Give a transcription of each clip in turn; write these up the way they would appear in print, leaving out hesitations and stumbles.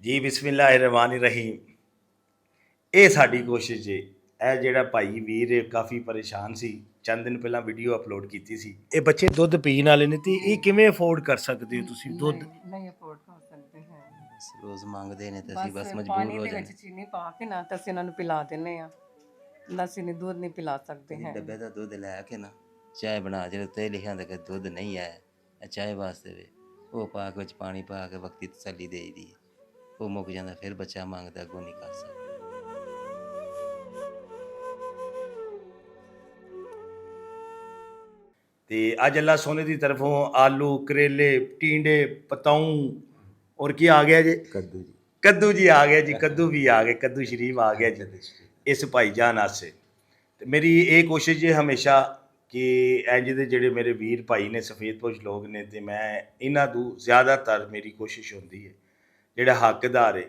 ਜੀ ਬਿਸਮਿल्लाहिर्रहमानिर्रहीम। ਇਹ ਸਾਡੀ ਕੋਸ਼ਿਸ਼ ਜੇ। ਇਹ ਜਿਹੜਾ ਭਾਈ ਵੀਰ ਕਾਫੀ ਪਰੇਸ਼ਾਨ ਸੀ, ਚੰਦ ਦਿਨ ਪਹਿਲਾਂ ਵੀਡੀਓ ਅਪਲੋਡ ਕੀਤੀ ਸੀ। ਇਹ ਬੱਚੇ ਦੁੱਧ ਪੀਣ ਵਾਲੇ ਨੇ ਤੇ ਇਹ ਕਿਵੇਂ ਅਫੋਰਡ ਕਰ ਸਕਦੇ ਹੋ ਤੁਸੀਂ ਦੁੱਧ? ਨਹੀਂ ਅਫੋਰਡ ਕਰ ਸਕਦੇ ਹੈ। ਰੋਜ਼ ਮੰਗਦੇ ਨੇ ਤੇ ਅਸੀਂ ਬਸ ਮਜਬੂਰ ਪਾਣੀ ਹੋ ਦੇ ਜਾਂਦੇ। ਵਿੱਚ ਚੀਨੀ ਪਾ ਕੇ ਨਾ ਤਾਂ ਅਸੀਂ ਇਹਨਾਂ ਨੂੰ ਪਿਲਾ ਦਿੰਨੇ ਆ, ਲੱਸੀ ਨਹੀਂ ਦੁੱਧ ਨਹੀਂ ਪਿਲਾ ਸਕਦੇ ਹੈ। ਡੱਬੇ ਦਾ ਦੁੱਧ ਲੈ ਕੇ ਨਾ ਚਾਹ ਬਣਾ, ਜਿਹੜੇ ਉੱਤੇ ਲਿਖਿਆ ਹੁੰਦਾ ਕਿ ਦੁੱਧ ਨਹੀਂ ਆਇਆ ਇਹ ਚਾਹ ਵਾਸਤੇ ਵੇ, ਉਹ ਪਾ ਕੇ ਵਿੱਚ ਪਾਣੀ ਪਾ ਕੇ ਵਕਤੀ ਤਸੱਲੀ ਦੇ ਦੀ, ਉਹ ਮੁੱਕ ਜਾਂਦਾ ਫਿਰ ਬੱਚਾ ਮੰਗਦਾ, ਅੱਗੋਂ ਨਹੀਂ ਕਰ ਸਕਦਾ। ਤੇ ਅੱਜ ਅੱਲਾ ਸੋਨੇ ਦੀ ਤਰਫੋਂ ਆਲੂ, ਕਰੇਲੇ, ਟੀਂਡੇ, ਪਤਾਊ ਔਰ ਕੀ ਆ ਗਿਆ ਜੀ? ਕੱਦੂ ਜੀ। ਕੱਦੂ ਜੀ ਆ ਗਿਆ ਜੀ, ਕੱਦੂ ਵੀ ਆ ਗਏ, ਕੱਦੂ ਸ਼ਰੀਫ ਆ ਗਿਆ ਜੀ ਇਸ ਭਾਈਜਾਨ ਆਸੇ। ਤੇ ਮੇਰੀ ਇਹ ਕੋਸ਼ਿਸ਼ ਜੇ ਹਮੇਸ਼ਾ ਕਿ ਇੰਜ ਦੇ ਜਿਹੜੇ ਮੇਰੇ ਵੀਰ ਭਾਈ ਨੇ, ਸਫੇਦਪੋਸ਼ ਲੋਕ ਨੇ, ਤੇ ਮੈਂ ਇਹਨਾਂ ਤੋਂ ਜ਼ਿਆਦਾਤਰ ਮੇਰੀ ਕੋਸ਼ਿਸ਼ ਹੁੰਦੀ ਹੈ ਜਿਹੜਾ ਹੱਕਦਾਰ ਹੈ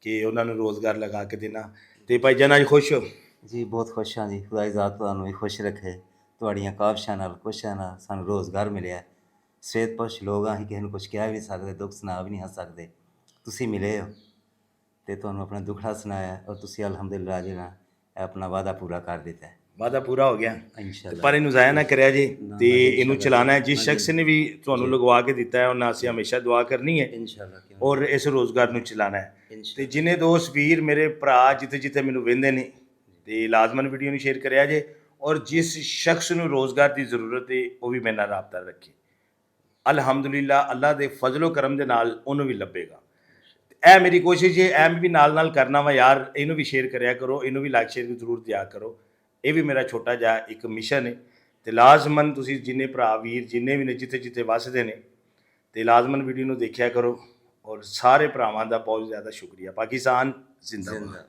ਕਿ ਉਹਨਾਂ ਨੂੰ ਰੋਜ਼ਗਾਰ ਲਗਾ ਕੇ ਦੇਣਾ। ਤੇ ਭਾਈਜਾਨ ਅੱਜ ਖੁਸ਼ ਹੋ ਜੀ? ਬਹੁਤ ਖੁਸ਼ ਹਾਂ ਜੀ, ਖੁਦਾ ਜ਼ਾਤ ਤੁਹਾਨੂੰ ਵੀ ਖੁਸ਼ ਰੱਖੇ। ਤੁਹਾਡੀਆਂ ਕਾਵਿਸ਼ਾਂ ਨਾਲ, ਕੋਸ਼ਿਸ਼ਾਂ ਨਾਲ ਸਾਨੂੰ ਰੋਜ਼ਗਾਰ ਮਿਲਿਆ। ਸਫੇਦਪੋਸ਼ ਲੋਕ ਅਸੀਂ ਕਿਸੇ ਨੂੰ ਕੁਛ ਕਹਿ ਵੀ ਨਹੀਂ ਸਕਦੇ, ਦੁੱਖ ਸੁਣਾ ਵੀ ਨਹੀਂ ਸਕਦੇ। ਤੁਸੀਂ ਮਿਲੇ ਹੋ ਤੇ ਤੁਹਾਨੂੰ ਆਪਣਾ ਦੁੱਖੜਾ ਸੁਣਾਇਆ ਔਰ ਤੁਸੀਂ ਅਲਹਮਦੁਲਿਲਾ ਜਿਹੜਾ ਆਪਣਾ ਵਾਅਦਾ ਪੂਰਾ ਕਰ ਦਿੱਤਾ ਹੈ। ਵਾਅਦਾ ਪੂਰਾ ਹੋ ਗਿਆ ਇੰਸ਼ਾਅੱਲਾ। ਪਰ ਇਹਨੂੰ ਜ਼ਾਇਆ ਨਾ ਕਰਿਆ ਜੀ, ਤੇ ਇਹਨੂੰ ਚਲਾਣਾ ਹੈ। ਜਿਸ ਸ਼ਖਸ ਨੇ ਵੀ ਤੁਹਾਨੂੰ ਲਗਵਾ ਕੇ ਦਿੱਤਾ ਹੈ ਉਹਨਾਂ ਅਸੀਂ ਹਮੇਸ਼ਾ ਦੁਆ ਕਰਨੀ ਹੈ ਇੰਸ਼ਾਅੱਲਾ ਔਰ ਇਸ ਰੋਜ਼ਗਾਰ ਨੂੰ ਚਲਾਣਾ ਹੈ। ਇੰਸ਼ਾਅੱਲਾ। ਤੇ ਜਿਨੇ ਦੋਸਤ ਵੀਰ ਮੇਰੇ ਭਰਾ ਜਿੱਥੇ ਜਿੱਥੇ ਮੈਨੂੰ ਵਹਿੰਦੇ ਨੇ ਤੇ ਲਾਜ਼ਮਨ ਵੀਡੀਓ ਨੂੰ ਸ਼ੇਅਰ ਕਰਿਆ ਜੇ, ਔਰ ਜਿਸ ਸ਼ਖਸ ਨੂੰ ਰੋਜ਼ਗਾਰ ਦੀ ਜ਼ਰੂਰਤ ਹੈ ਉਹ ਵੀ ਮੇਰੇ ਨਾਲ ਰਾਬਤਾ ਰੱਖੇ। ਅਲਹਮਦੁਲਿਲਾ ਅੱਲਾ ਦੇ ਫਜ਼ਲੋ ਕਰਮ ਦੇ ਨਾਲ ਉਹਨੂੰ ਵੀ ਲੱਭੇਗਾ। ਇਹ ਮੇਰੀ ਕੋਸ਼ਿਸ਼ ਹੈ, ਐਮ ਵੀ ਨਾਲ ਨਾਲ ਕਰਨਾ ਵਾ ਯਾਰ। ਇਹਨੂੰ ਵੀ ਸ਼ੇਅਰ ਕਰਿਆ ਕਰੋ, ਇਹਨੂੰ ਵੀ ਲਾਈਕ ਸ਼ੇਅਰ ਦੀ ਜ਼ਰੂਰ ਦਿਆ ਕਰੋ। ਇਹ ਵੀ ਮੇਰਾ ਛੋਟਾ ਜਿਹਾ ਇੱਕ ਮਿਸ਼ਨ ਹੈ। ਤੇ ਲਾਜ਼ਮਨ ਤੁਸੀਂ ਜਿੰਨੇ ਭਰਾ ਵੀਰ ਜਿੰਨੇ ਵੀ ਨੇ ਜਿੱਥੇ ਜਿੱਥੇ ਵੱਸਦੇ ਨੇ ਤੇ ਲਾਜ਼ਮਨ ਵੀਡੀਓ ਨੂੰ ਦੇਖਿਆ ਕਰੋ। ਔਰ ਸਾਰੇ ਭਰਾਵਾਂ ਦਾ ਬਹੁਤ ਜ਼ਿਆਦਾ ਸ਼ੁਕਰੀਆ। ਪਾਕਿਸਤਾਨ ਜ਼ਿੰਦਾਬਾਦ।